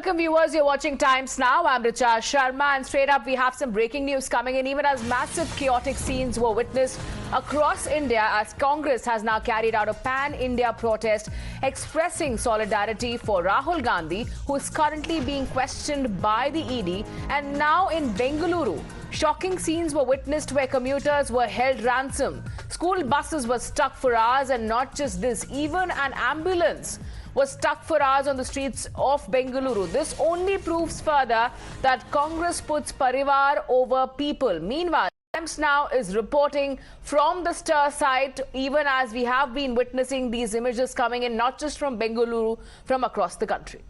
Welcome viewers, you're watching Times Now. I'm Richa Sharma and straight up we have some breaking news coming in even as massive chaotic scenes were witnessed across India as Congress has now carried out a pan-India protest expressing solidarity for Rahul Gandhi, who is currently being questioned by the ED. And now in Bengaluru, shocking scenes were witnessed where commuters were held ransom. School buses were stuck for hours, and not just this, even an ambulance was stuck for hours on the streets of Bengaluru. This only proves further that Congress puts Parivar over people. Meanwhile, Times Now is reporting from the stir site, even as we have been witnessing these images coming in, not just from Bengaluru, from across the country.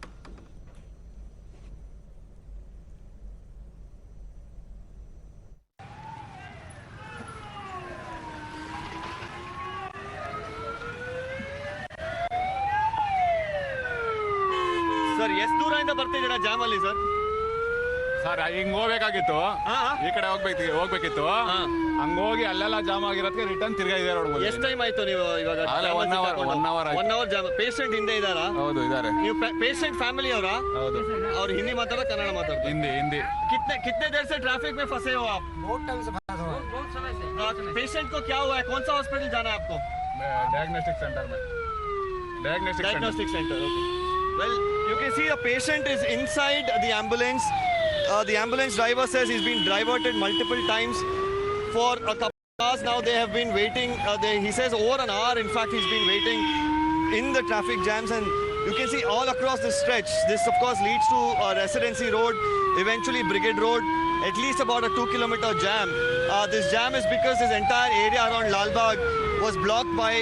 Sir, ಎಷ್ಟು ದೂರದಿಂದ ಬರ್ತಿದ್ದೀರಾ jam ಅಲ್ಲಿ sir? Sir ಹಿಂಗ್ ಹೋಗ್ಬೇಕಾಗಿತ್ತು, ಈ ಕಡೆ ಹೋಗ್ಬೇಕಿತ್ತು, ಹಂಗೋಗಿ ಅಲ್ಲೆಲ್ಲ jam ಆಗಿರೋದಕ್ಕೆ return ತಿರ್ಗಾ ಇದೆ ರೋಡ್. ಎಷ್ಟು ಟೈಮ್ ಆಯ್ತು ನೀವು ಇವಾಗ? 1 hour ಜಾಮ್. ಪೇಷಂಟ್ ಹಿಂದೆ ಇದ್ದಾರಾ? ಹೌದು ಇದ್ದಾರೆ. ನೀವು ಪೇಷಂಟ್ ಫ್ಯಾಮಿಲಿ ಅವರಾ? ಹೌದು. ಅವ್ರು ಹಿಂದಿ ಮಾತಾಡೋ ಕನ್ನಡ ಮಾತಾಡ್ತಾರೆ? ಹಿಂದಿ. कितने देर से ट्रैफिक में फंसे हो आप? बहुत समय से। पेशेंट को क्या हुआ है? कौन सा हॉस्पिटल जाना है आपको? डायग्नोस्टिक सेंटर में। Diagnostic center. Okay. Well, you can see the patient is inside the ambulance. The ambulance driver says he's been diverted multiple times for a couple of hours now. They have been waiting. He says over an hour. In fact, he's been waiting in the traffic jams, and you can see all across this stretch. This, of course, leads to Residency Road, eventually Brigade Road. At least about a 2-kilometer jam. This jam is because this entire area around Lalbagh was blocked by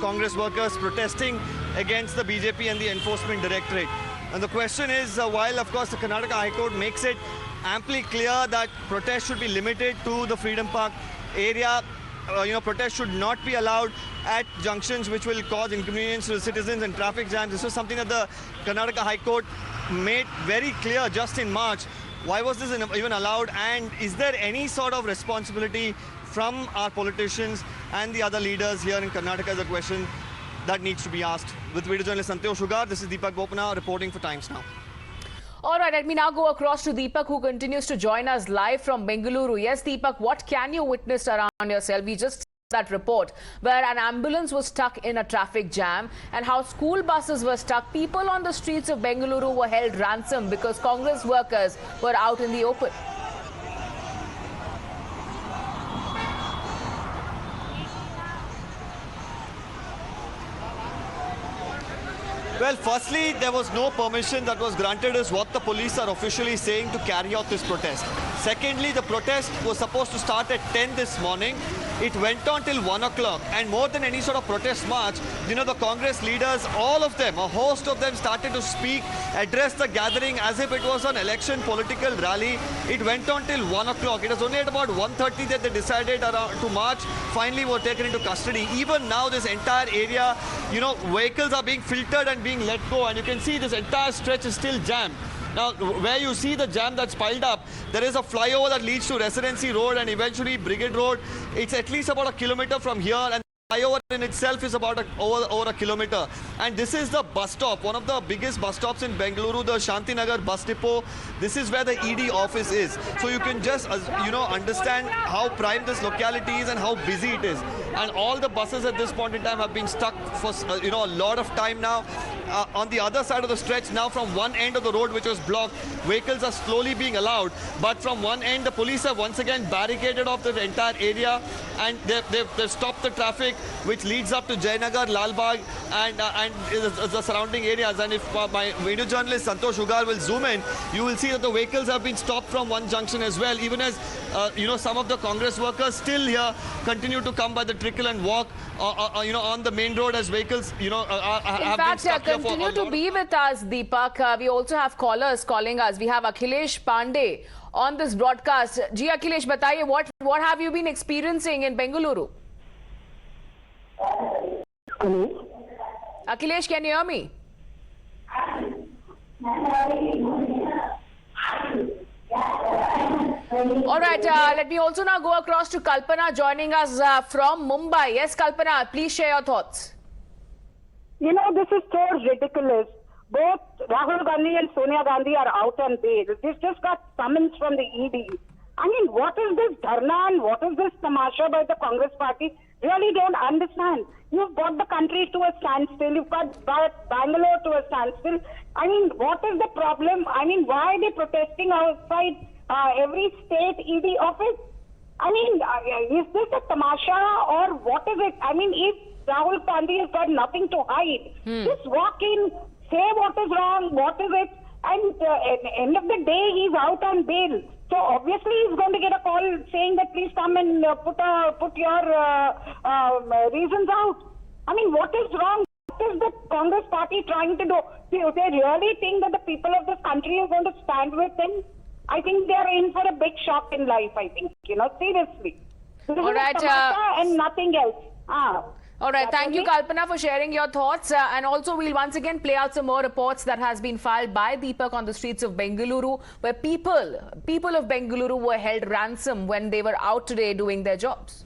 Congress workers protesting against the BJP and the Enforcement Directorate. And the question is, while of course the Karnataka High Court makes it amply clear that protests should be limited to the Freedom Park area, protests should not be allowed at junctions which will cause inconvenience to the citizens and traffic jams. This was something that the Karnataka High Court made very clear just in March. Why was this even allowed, and is there any sort of responsibility from our politicians and the other leaders here in Karnataka is a question that needs to be asked. With video journalist Santosh Sugar, this is Deepak Bopana reporting for Times Now. All right, let me now go across to Deepak, who continues to join us live from Bengaluru. Yes, Deepak, what can you witness around yourself? We just that report where an ambulance was stuck in a traffic jam and how school buses were stuck. People on the streets of Bengaluru were held ransom because Congress workers were out in the open. Well, firstly, there was no permission that was granted is what the police are officially saying to carry out this protest. Secondly, the protest was supposed to start at 10 this morning. It went on till 1 o'clock, and more than any sort of protest march, the Congress leaders, all of them, a host of them started to speak, address the gathering as if it was an election political rally. It went on till 1 o'clock. It was only at about 1:30 that they decided to march. Finally were taken into custody. Even now, this entire area, vehicles are being filtered and being let go, and you can see this entire stretch is still jammed. Now, where you see the jam that's piled up, there is a flyover that leads to Residency Road and eventually Brigade Road. It's at least about a kilometer from here, and the flyover in itself is about over a kilometer. And this is the bus stop, one of the biggest bus stops in Bengaluru, the Shantinagar bus depot. This is where the ED office is. So you can just, understand how prime this locality is and how busy it is. And all the buses at this point in time have been stuck for, a lot of time now. On the other side of the stretch, now from one end of the road which was blocked, vehicles are slowly being allowed. But from one end, the police have once again barricaded off the entire area, and they've stopped the traffic which leads up to Jayanagar, Lalbagh, and the surrounding areas. And if my video journalist Santosh Sugar will zoom in, you will see that the vehicles have been stopped from one junction as well, even as some of the Congress workers still here continue to come by the trickle and walk on the main road as vehicles have been stuck here. Continue to be with us, Deepak. We also have callers calling us. We have Akhilesh Pandey on this broadcast. Ji Akhilesh, bataiye, what have you been experiencing in Bengaluru? Hello. Akhilesh, can you hear me? All right, let me also now go across to Kalpana joining us from Mumbai. Yes, Kalpana, please share your thoughts. This is so ridiculous. both Rahul Gandhi and Sonia Gandhi are out on bail. This just got summons from the ED. I mean, what is this dharna and what is this tamasha by the Congress party? Really don't understand. You've brought the country to a standstill. You've brought Bangalore to a standstill. I mean, what is the problem? I mean, why are they protesting outside every state ED office? I mean, is this a tamasha or what is it? I mean, if Rahul Gandhi has got nothing to hide, just walk in, say what is wrong, what is it, and at the end of the day, he's out on bail. So obviously, he's going to get a call saying that please come and put your reasons out. I mean, what is wrong? What is the Congress party trying to do? They really think that the people of this country are going to stand with them? I think they are in for a big shock in life, I think. Seriously. This is right, and nothing else. All right, thank you, Kalpana, for sharing your thoughts. And also, we'll once again play out some more reports that has been filed by Deepak on the streets of Bengaluru, where people of Bengaluru were held ransom when they were out today doing their jobs.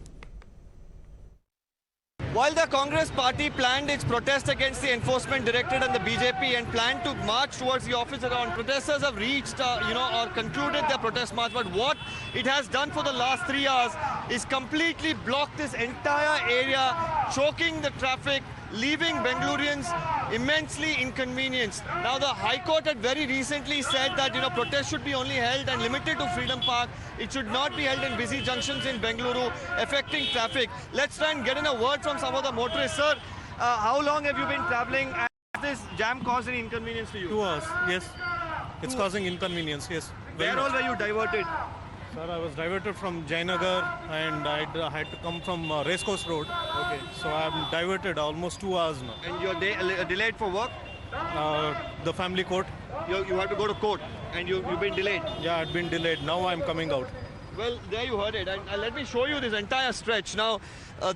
While the Congress party planned its protest against the Enforcement Directorate and the BJP and planned to march towards the office around, protesters have reached, or concluded their protest march. But what it has done for the last 3 hours is completely block this entire area, choking the traffic, leaving Bengalurians immensely inconvenienced. Now, the High Court had very recently said that, protests should be only held and limited to Freedom Park. It should not be held in busy junctions in Bengaluru, affecting traffic. Let's try and get in a word from some of the motorists. Sir, how long have you been traveling? And has this jam caused any inconvenience to you? 2 hours, yes. It's causing inconvenience, yes. Where all were you diverted? Sir, I was diverted from Jainagar and I had to come from Racecourse Road. Okay. So I'm diverted almost 2 hours now. And you're delayed for work? The family court. You have to go to court and you've been delayed? Yeah, I'd been delayed. Now I'm coming out. Well, there you heard it. And let me show you this entire stretch. Now,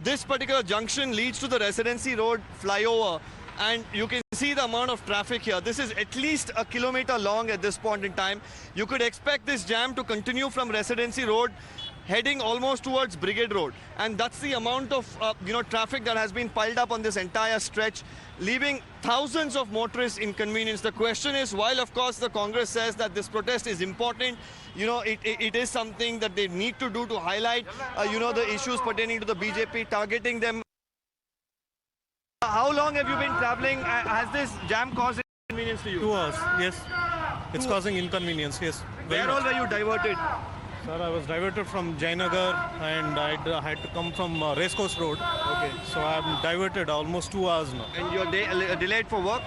this particular junction leads to the Residency Road flyover. And you can see the amount of traffic here. This is at least a kilometer long at this point in time. You could expect this jam to continue from Residency Road, heading almost towards Brigade Road. And that's the amount of traffic that has been piled up on this entire stretch, leaving thousands of motorists inconvenienced. The question is, while of course the Congress says that this protest is important, it is something that they need to do to highlight, the issues pertaining to the BJP, targeting them. How long have you been traveling? Has this jam caused inconvenience to you? 2 hours, yes. It's causing inconvenience, yes. Where all were you diverted? Sir, I was diverted from Jainagar and I had to come from Racecourse Road. Okay. So I'm diverted almost 2 hours now. And you're delayed for work?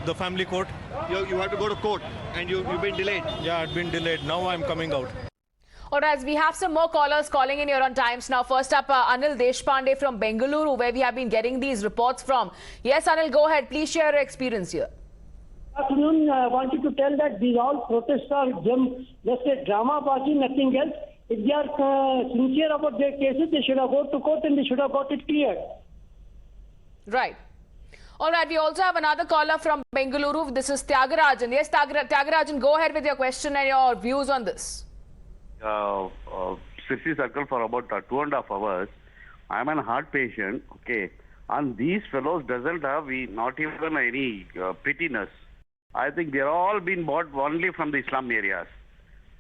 The family court. You have to go to court and you've been delayed? Yeah, I'd been delayed. Now I'm coming out. All right, we have some more callers calling in here on Times Now. First up, Anil Deshpande from Bengaluru, where we have been getting these reports from. Yes, Anil, go ahead. Please share your experience here. Good afternoon. I wanted to tell that these all protests are just a drama party, nothing else. If they are sincere about their cases, they should have gone to court and they should have got it cleared. Right. All right, we also have another caller from Bengaluru. This is Tyagarajan. Yes, Tyagarajan, go ahead with your question and your views on this. City Circle for about 2.5 hours. I'm an heart patient, okay, and these fellows doesn't have not even any prettiness. I think they're all been bought only from the slum areas.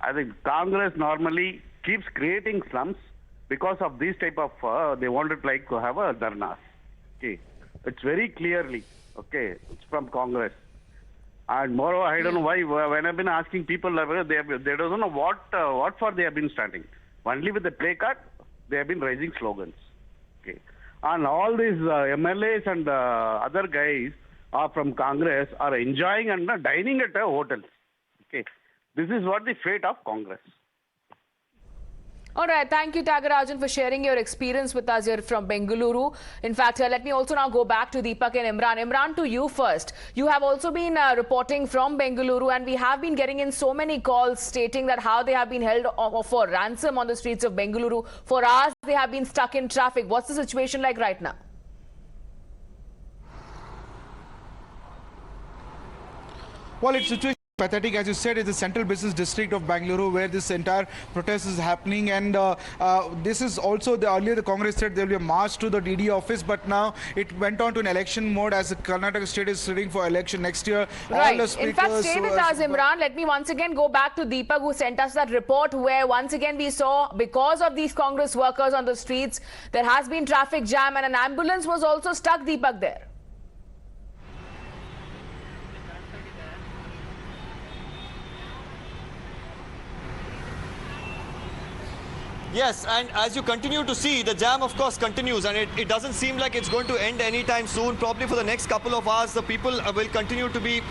I think Congress normally keeps creating slums because of this type of, they wanted like to have a dharnas. Okay, it's very clearly, okay, it's from Congress. And moreover, I don't know why, when I've been asking people, they don't know what for they have been standing. Only with the placard, they have been raising slogans. Okay. And all these MLAs and other guys are from Congress are enjoying and dining at hotels. Okay. This is what the fate of Congress. All right, thank you, Tyagarajan, for sharing your experience with us here from Bengaluru. In fact, let me also now go back to Deepak and Imran. Imran, to you first. You have also been reporting from Bengaluru, and we have been getting in so many calls stating that how they have been held for ransom on the streets of Bengaluru. For hours, they have been stuck in traffic. What's the situation like right now? Well, it's situation pathetic. As you said, it's the central business district of Bengaluru where this entire protest is happening, and this is also earlier the Congress said there will be a march to the DD office, but now it went on to an election mode as the Karnataka state is sitting for election next year. Right. In fact, stay with us, Imran. Let me once again go back to Deepak, who sent us that report where once again we saw, because of these Congress workers on the streets, there has been traffic jam and an ambulance was also stuck, Deepak, there. Yes, and as you continue to see, the jam of course continues, and it doesn't seem like it's going to end anytime soon. Probably for the next couple of hours, the people will continue to be,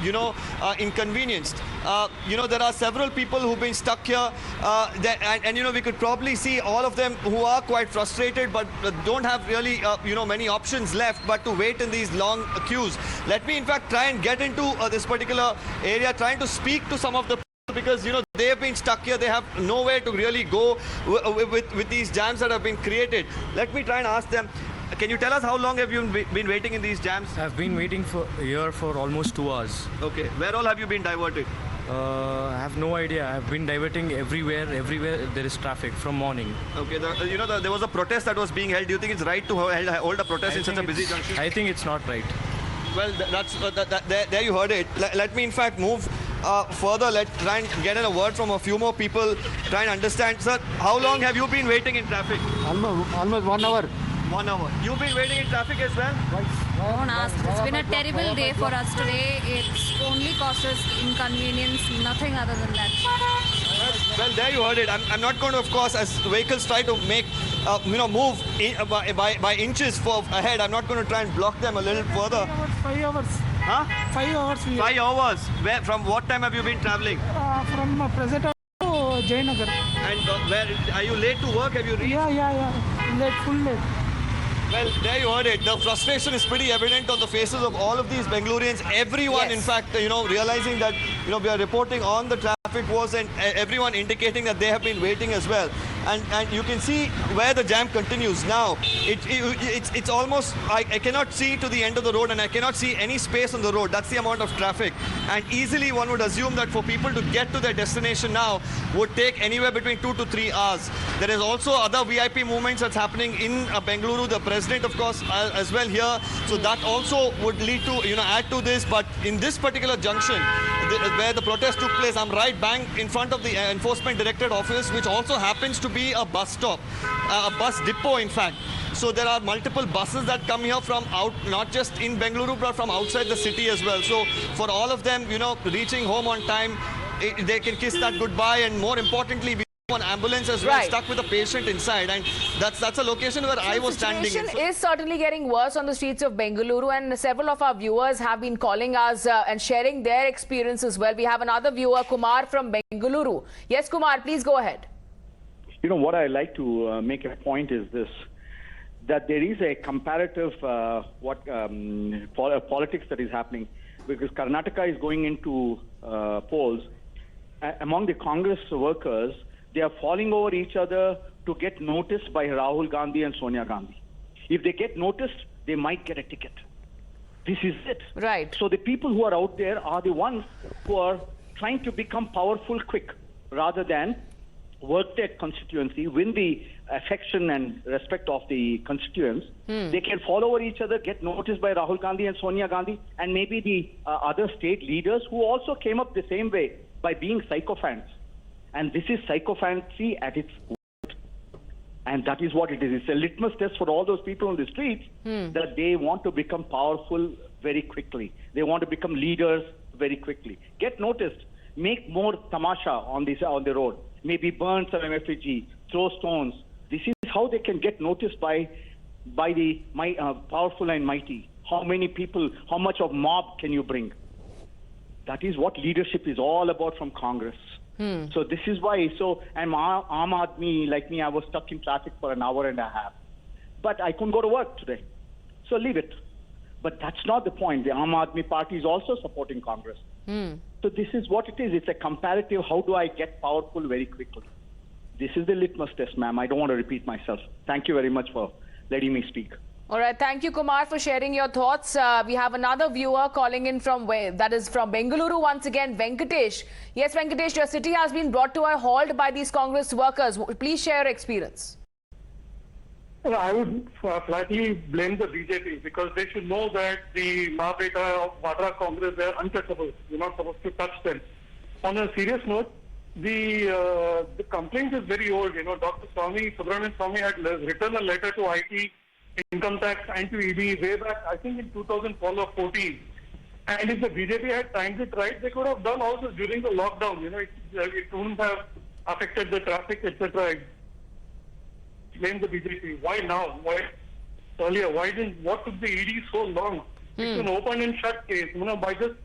inconvenienced. There are several people who've been stuck here, and we could probably see all of them who are quite frustrated, but don't have really, many options left but to wait in these long queues. Let me in fact try and get into this particular area, trying to speak to some of the, because they have been stuck here. They have nowhere to really go with these jams that have been created. Let me try and ask them, can you tell us how long have you been waiting in these jams? I've been waiting here for almost 2 hours. Okay, where all have you been diverted? I have no idea. I've been diverting everywhere there is traffic from morning. Okay, there was a protest that was being held. Do you think it's right to hold a protest in such a busy junction? I think it's not right. Well, there you heard it. Let me in fact move further. Let's try and get in a word from a few more people, try and understand. Sir, how long have you been waiting in traffic? Almost 1 hour. 1 hour. You've been waiting in traffic as well? Don't ask. It's been a terrible day for us today. It's only caused us inconvenience, nothing other than that. Well, there you heard it. I'm not going to, of course, as vehicles try to make, move by inches ahead, I'm not going to try and block them a little further. 5 hours. Huh? 5 hours. 5 hours. From what time have you been traveling? From President to Jayanagar. And where are you late to work? Have you reached? Yeah. Late, full late. Well, there you heard it. The frustration is pretty evident on the faces of all of these Bengaloreans. Everyone, Yes. in fact, realizing that, we are reporting on the traffic woes, and everyone indicating that they have been waiting as well. And you can see where the jam continues now. It's almost, I cannot see to the end of the road, and I cannot see any space on the road. That's the amount of traffic. And easily one would assume that for people to get to their destination now would take anywhere between 2 to 3 hours. There is also other VIP movements that's happening in Bengaluru. The president, of course, as well here. So that also would lead to, add to this. But in this particular junction, where the protest took place, I'm right bang in front of the Enforcement Directorate office, which also happens to be a bus stop, a bus depot, in fact. So there are multiple buses that come here from out, not just in Bengaluru, but from outside the city as well. So for all of them, reaching home on time, they can kiss that goodbye, and more importantly, we have an ambulance as well, stuck with a patient inside, and that's a location where I was standing. The situation is certainly getting worse on the streets of Bengaluru, and several of our viewers have been calling us and sharing their experience as well. We have another viewer, Kumar from Bengaluru. Yes, Kumar, please go ahead. What I like to make a point is this, that there is a comparative politics that is happening, because Karnataka is going into polls. Among the Congress workers, they are falling over each other to get noticed by Rahul Gandhi and Sonia Gandhi. If they get noticed, they might get a ticket. This is it. Right. So the people who are out there are the ones who are trying to become powerful quick, rather than work their constituency, win the affection and respect of the constituents. They can fall over each other, get noticed by Rahul Gandhi and Sonia Gandhi, and maybe the other state leaders who also came up the same way by being sycophants. And this is sycophancy at its worst. And that is what it is. It's a litmus test for all those people on the streets that they want to become powerful very quickly. They want to become leaders very quickly. Get noticed. Make more tamasha on the road. Maybe burn some effigy, throw stones. This is how they can get noticed by the powerful and mighty. How many people, how much of mob can you bring? That is what leadership is all about from Congress. So this is why. So, and Aam Aadmi, like me, I was stuck in traffic for an hour and a half. But I couldn't go to work today. So leave it. But that's not the point. The Aam Aadmi Party is also supporting Congress. So this is what it is. It's a comparative, how do I get powerful very quickly? This is the litmus test, ma'am. I don't want to repeat myself. Thank you very much for letting me speak. All right, thank you, Kumar, for sharing your thoughts. We have another viewer calling in from from Bengaluru once again, Venkatesh. Yes, Venkatesh, your city has been brought to a halt by these Congress workers. Please share your experience. Well, I would flatly blame the BJP because they should know that the Mahabeta of Vadra Congress, they are untouchable. You're not supposed to touch them. On a serious note, the complaint is very old. Dr. Subramanian Swamy had written a letter to IT, Income Tax, and to ED way back, I think in 2012 or 14. And if the BJP had timed it right, they could have done also during the lockdown. It wouldn't have affected the traffic, etc. Blame the BJP. Why now? Why earlier? What took the ED so long? It's an open and shut case. By just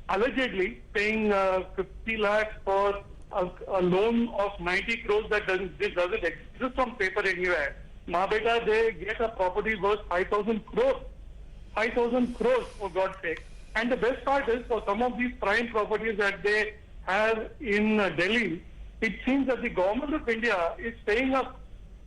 allegedly paying 50 lakhs for a loan of 90 crores that doesn't exist on paper anywhere. Mahabeta, they get a property worth 5,000 crores. 5,000 crores, for God's sake. And the best part is, for some of these prime properties that they have in Delhi, it seems that the government of India is paying a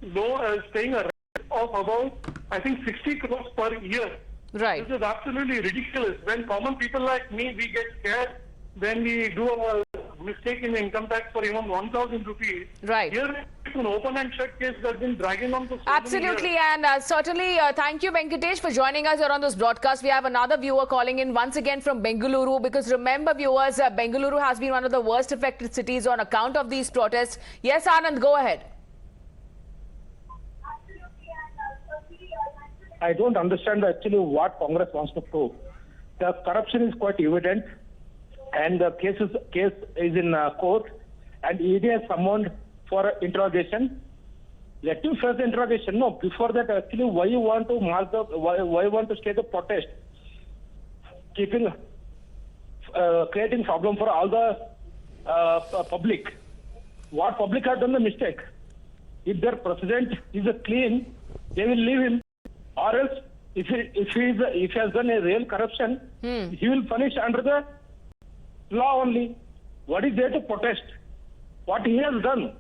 rent of about, I think, 60 crores per year. Right. This is absolutely ridiculous. When common people like me, we get scared when we do a mistake in the income tax for even 1,000 rupees. Right. Here it's an open and shut case that's been dragging on for so Absolutely, many years. and certainly thank you, Venkatesh, for joining us here on this broadcast. We have another viewer calling in once again from Bengaluru, because remember, viewers, Bengaluru has been one of the worst affected cities on account of these protests. Yes, Anand, go ahead. I don't understand actually what Congress wants to prove. The corruption is quite evident, and the case is in court, and ED has summoned for interrogation. Let him face the interrogation. No, before that, actually, why you want to why you want to stay the protest, creating problem for all the public. What public have done the mistake? If their president is clean, they will leave him. Or else, if he has done a real corruption, he will punish under the law only. What is there to protest? What he has done?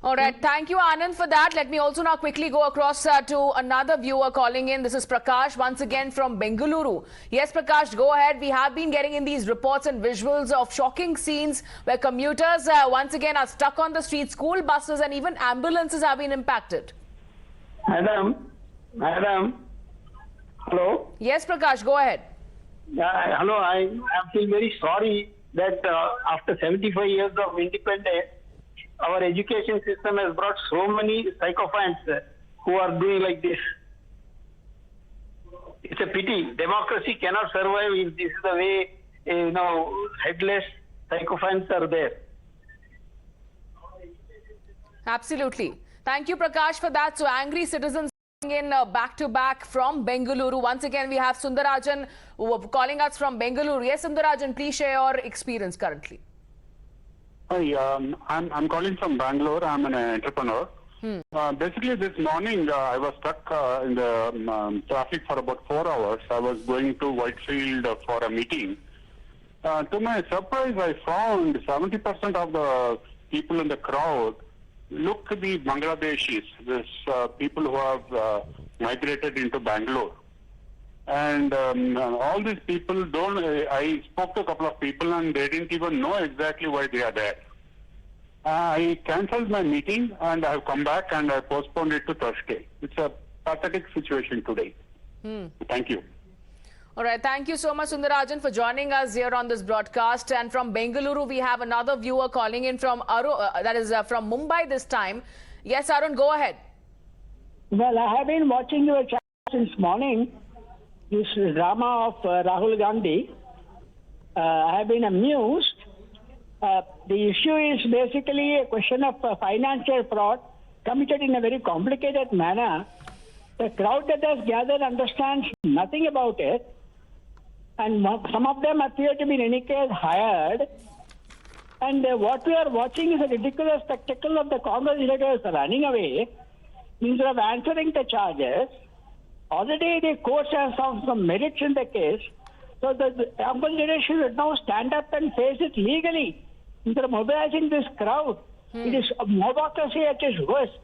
All right. Thank you, Anand, for that. Let me also now quickly go across to another viewer calling in. This is Prakash, once again from Bengaluru. Yes, Prakash, go ahead. We have been getting in these reports and visuals of shocking scenes where commuters once again are stuck on the street. School buses and even ambulances have been impacted. Madam, hello? Yes, Prakash, go ahead. Hello, I feel very sorry that after 75 years of independence, our education system has brought so many sycophants who are doing like this. It's a pity. Democracy cannot survive if this is the way, headless sycophants are there. Absolutely. Thank you, Prakash, for that. So angry citizens in back-to-back from Bengaluru. Once again, we have Sundarajan calling us from Bengaluru. Yes, Sundarajan, please share your experience currently. Hi, I'm calling from Bangalore. I'm an entrepreneur. Basically, this morning I was stuck in the traffic for about 4 hours. I was going to Whitefield for a meeting. To my surprise, I found 70% of the people in the crowd look to be Bangladeshis, this people who have migrated into Bangalore. And all these people I spoke to a couple of people and they didn't even know exactly why they are there. I cancelled my meeting and I have come back and I postponed it to Thursday. It's a pathetic situation today. Thank you. All right. Thank you so much, Sundarajan, for joining us here on this broadcast. And from Bengaluru, we have another viewer calling in from from Mumbai this time. Yes, Arun, go ahead. Well, I have been watching your channel since morning, this drama of Rahul Gandhi. I have been amused. The issue is basically a question of financial fraud committed in a very complicated manner. The crowd that has gathered understands nothing about it. And some of them appear to be in any case hired. And what we are watching is a ridiculous spectacle of the Congress leaders running away instead of answering the charges. Already the courts have found some merits in the case. So the Congress leadership should now stand up and face it legally instead of mobilizing this crowd. It is democracy at its worst.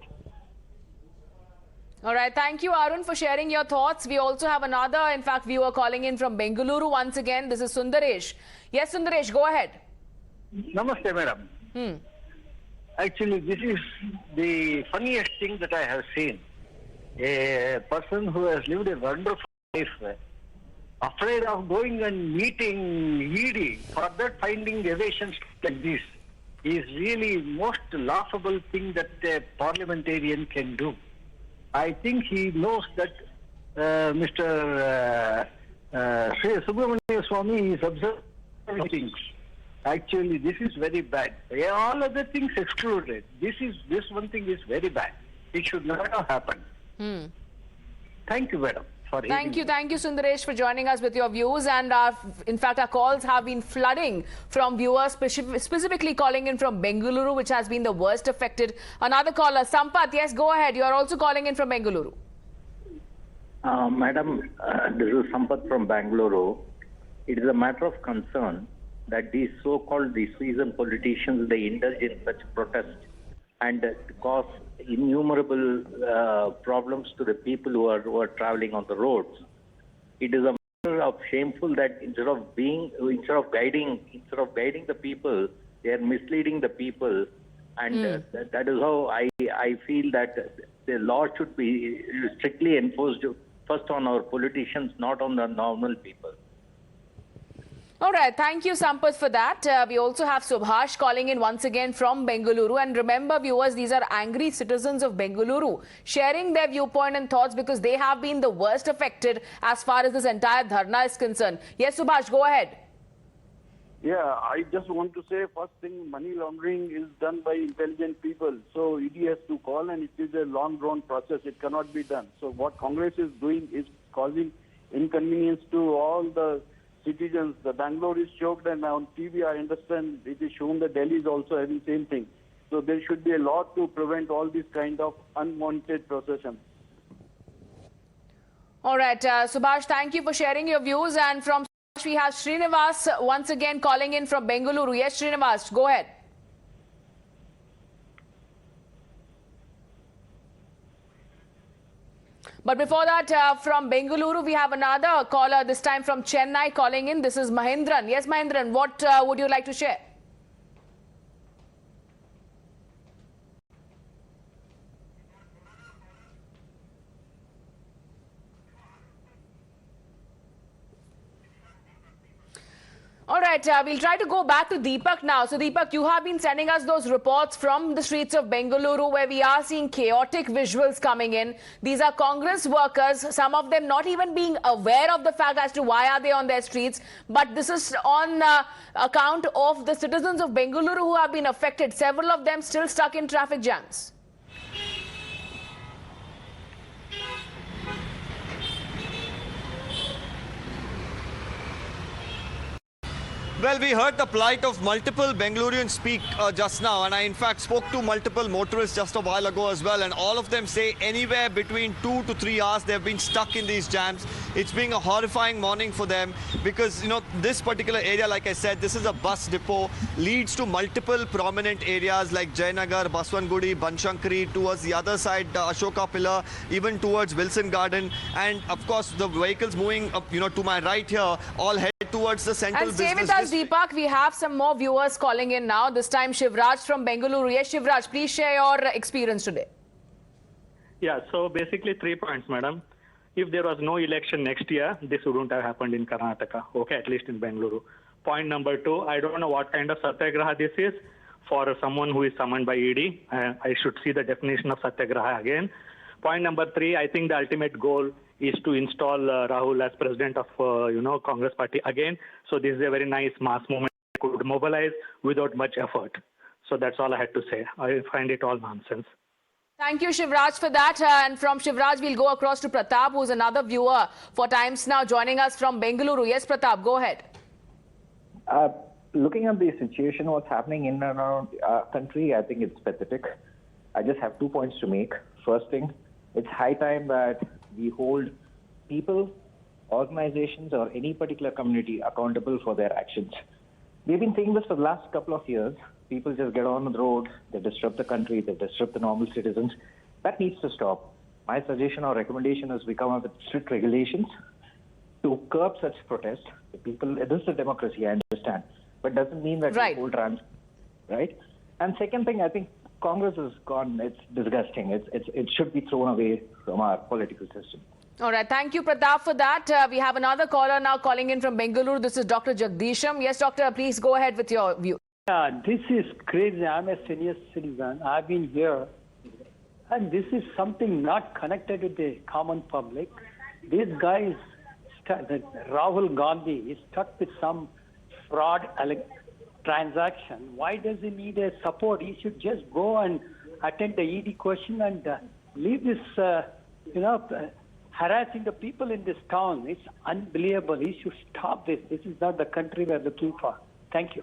All right. Thank you, Arun, for sharing your thoughts. We also have another, in fact, viewer calling in from Bengaluru once again. This is Sundaresh. Yes, Sundaresh, go ahead. Namaste, madam. Actually, this is the funniest thing that I have seen. A person who has lived a wonderful life, afraid of going and meeting ED, for that finding evasions like this is really most laughable thing that a parliamentarian can do. I think he knows that Mr. Subramanian Swamy is observing things. Actually, this is very bad. All other things excluded. This one thing is very bad. It should never have happened. Thank you, madam. Thank you, Sundaresh, for joining us with your views. And in fact, our calls have been flooding from viewers, specifically calling in from Bengaluru, which has been the worst affected. Another caller, Sampath, yes, go ahead. You are also calling in from Bengaluru. Madam, this is Sampath from Bengaluru. It is a matter of concern that these so-called seasoned politicians, they indulge in such protests and cause innumerable problems to the people who are traveling on the roads. It is a matter of shameful that instead of guiding the people, they are misleading the people, and that is how I feel that the law should be strictly enforced first on our politicians, not on the normal people. All right. Thank you, Sampath, for that. We also have Subhash calling in once again from Bengaluru. And remember, viewers, these are angry citizens of Bengaluru sharing their viewpoint and thoughts because they have been the worst affected as far as this entire dharna is concerned. Yes, Subhash, go ahead. Yeah, I just want to say, first thing, money laundering is done by intelligent people. So ED has to call, and it is a long-drawn process. It cannot be done. So what Congress is doing is causing inconvenience to all the citizens. The Bangalore is choked, and on TV I understand it is shown that Delhi is also having same thing. So there should be a law to prevent all these kind of unwanted processions. All right, Subhash, thank you for sharing your views. And from Subhash, we have Srinivas once again calling in from Bengaluru. Yes, Srinivas, go ahead. But before that, from Bengaluru, we have another caller, this time from Chennai, calling in. This is Mahindran. Yes, Mahindran, what would you like to share? All right, we'll try to go back to Deepak now. So, Deepak, you have been sending us those reports from the streets of Bengaluru where we are seeing chaotic visuals coming in. These are Congress workers, some of them not even being aware of the fact as to why are they on their streets. But this is on account of the citizens of Bengaluru who have been affected, several of them still stuck in traffic jams. Well, we heard the plight of multiple Bengalurians speak just now, and I in fact spoke to multiple motorists just a while ago as well, and all of them say anywhere between 2 to 3 hours they've been stuck in these jams. It's been a horrifying morning for them because, you know, this particular area, like I said, this is a bus depot, leads to multiple prominent areas like Jayanagar, Baswangudi, Banshankari, towards the other side, Ashoka Pillar, even towards Wilson Garden, and of course the vehicles moving up, you know, to my right here, all head towards the central business district. And stay with us, Deepak. We have some more viewers calling in now. This time, Shivraj from Bengaluru. Yes, Shivraj, please share your experience today. Yeah, so basically 3 points, madam. If there was no election next year, this wouldn't have happened in Karnataka, okay, at least in Bengaluru. Point number 2, I don't know what kind of satyagraha this is for someone who is summoned by ED. I should see the definition of satyagraha again. Point number 3, I think the ultimate goal is to install Rahul as president of, Congress party again. So this is a very nice mass movement could mobilize without much effort. So that's all I had to say. I find it all nonsense. Thank you, Shivraj, for that. And from Shivraj, we'll go across to Pratap, who's another viewer for Times Now, joining us from Bengaluru. Yes, Pratap, go ahead. Looking at the situation, what's happening in and around our country, I think it's pathetic. I just have 2 points to make. First thing, it's high time that we hold people, organizations, or any particular community accountable for their actions. We've been seeing this for the last couple of years. People just get on the road, they disrupt the country, they disrupt the normal citizens. That needs to stop. My suggestion or recommendation is we come up with strict regulations to curb such protest. The people, this is a democracy, I understand, but doesn't mean that we hold Ransom, right? And second thing, I think Congress has gone, it's disgusting. It should be thrown away from our political system. All right. Thank you, Pratap, for that. We have another caller now calling in from Bengaluru. This is Dr. Jagdisham. Yes, doctor, please go ahead with your view. Yeah, this is crazy. I'm a senior citizen. I've been here. And this is something not connected with the common public. This guy is Rahul Gandhi is stuck with some fraud transaction. Why does he need a support? He should just go and attend the ED question and leave this, harassing the people in this town. It's unbelievable. He should stop this. This is not the country we're looking for. Thank you.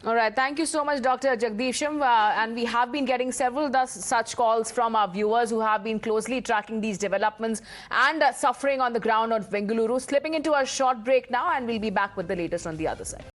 All right. Thank you so much, Dr. Jagdisham. And we have been getting several such calls from our viewers who have been closely tracking these developments and suffering on the ground of Bengaluru. Slipping into a short break now, and we'll be back with the latest on the other side.